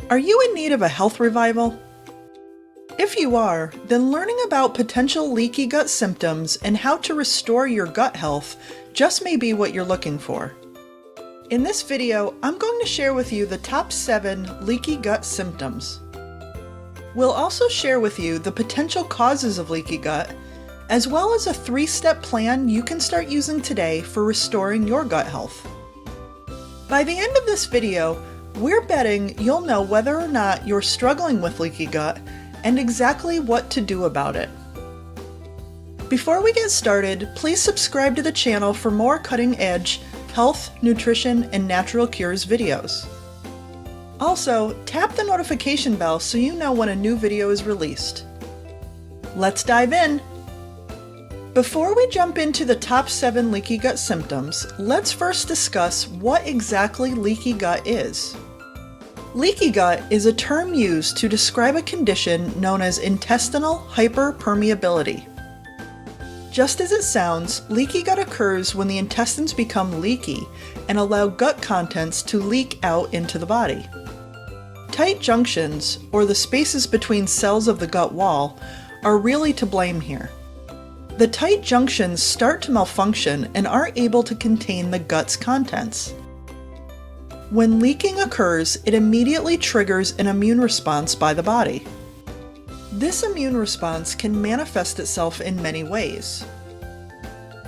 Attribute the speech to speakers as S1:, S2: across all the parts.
S1: Are you in need of a health revival? If you are, then learning about potential leaky gut symptoms and how to restore your gut health just may be what you're looking for. In this video, I'm going to share with you the top 7 leaky gut symptoms. We'll also share with you the potential causes of leaky gut, as well as a 3-step plan you can start using today for restoring your gut health. By the end of this video, we're betting you'll know whether or not you're struggling with leaky gut and exactly what to do about it. Before we get started, please subscribe to the channel for more cutting-edge health, nutrition, and natural cures videos. Also, tap the notification bell so you know when a new video is released. Let's dive in! Before we jump into the top 7 leaky gut symptoms, let's first discuss what exactly leaky gut is. Leaky gut is a term used to describe a condition known as intestinal hyperpermeability. Just as it sounds, leaky gut occurs when the intestines become leaky and allow gut contents to leak out into the body. Tight junctions, or the spaces between cells of the gut wall, are really to blame here. The tight junctions start to malfunction and aren't able to contain the gut's contents. When leaking occurs, it immediately triggers an immune response by the body. This immune response can manifest itself in many ways.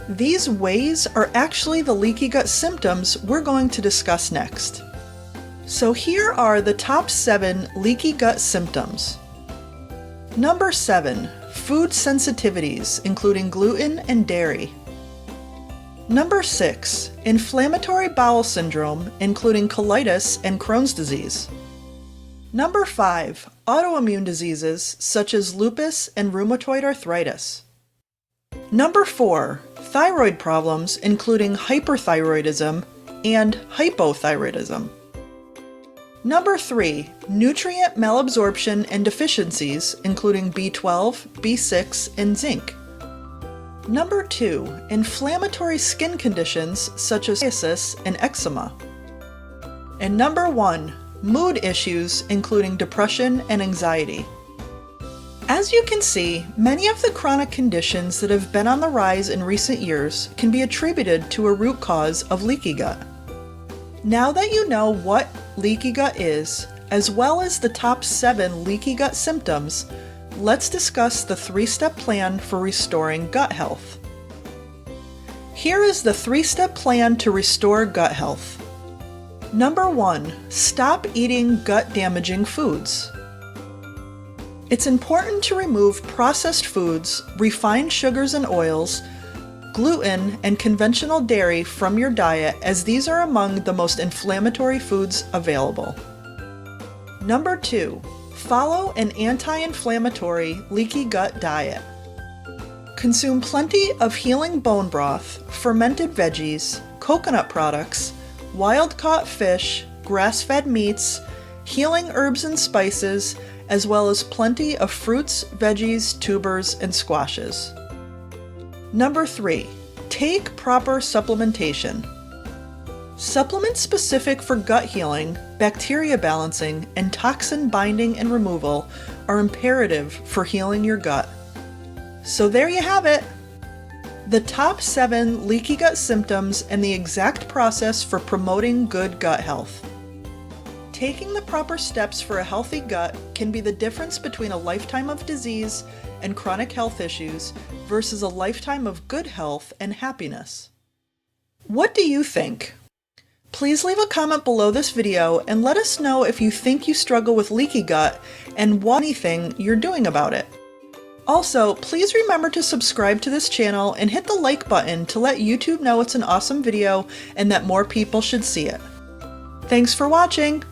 S1: These ways are actually the leaky gut symptoms we're going to discuss next. So here are the top 7 leaky gut symptoms. Number 7, food sensitivities, including gluten and dairy. Number 6, inflammatory bowel syndrome, including colitis and Crohn's disease. Number 5, autoimmune diseases such as lupus and rheumatoid arthritis. Number 4, thyroid problems, including hyperthyroidism and hypothyroidism. Number 3, nutrient malabsorption and deficiencies, including B12, B6, and zinc. Number 2, inflammatory skin conditions such as psoriasis and eczema. And number 1, mood issues including depression and anxiety. As you can see, many of the chronic conditions that have been on the rise in recent years can be attributed to a root cause of leaky gut. Now that you know what leaky gut is, as well as the top 7 leaky gut symptoms, let's discuss the 3-step plan for restoring gut health. Here is the 3-step plan to restore gut health. Number 1, stop eating gut-damaging foods. It's important to remove processed foods, refined sugars and oils, gluten, and conventional dairy from your diet, as these are among the most inflammatory foods available. Number 2, follow an anti-inflammatory leaky gut diet. Consume plenty of healing bone broth, fermented veggies, coconut products, wild-caught fish, grass-fed meats, healing herbs and spices, as well as plenty of fruits, veggies, tubers, and squashes. Number 3, take proper supplementation. Supplements specific for gut healing, bacteria balancing, and toxin binding and removal are imperative for healing your gut. So there you have it! The top 7 leaky gut symptoms and the exact process for promoting good gut health. Taking the proper steps for a healthy gut can be the difference between a lifetime of disease and chronic health issues versus a lifetime of good health and happiness. What do you think? Please leave a comment below this video and let us know if you think you struggle with leaky gut and what anything you're doing about it. Also, please remember to subscribe to this channel and hit the like button to let YouTube know it's an awesome video and that more people should see it. Thanks for watching!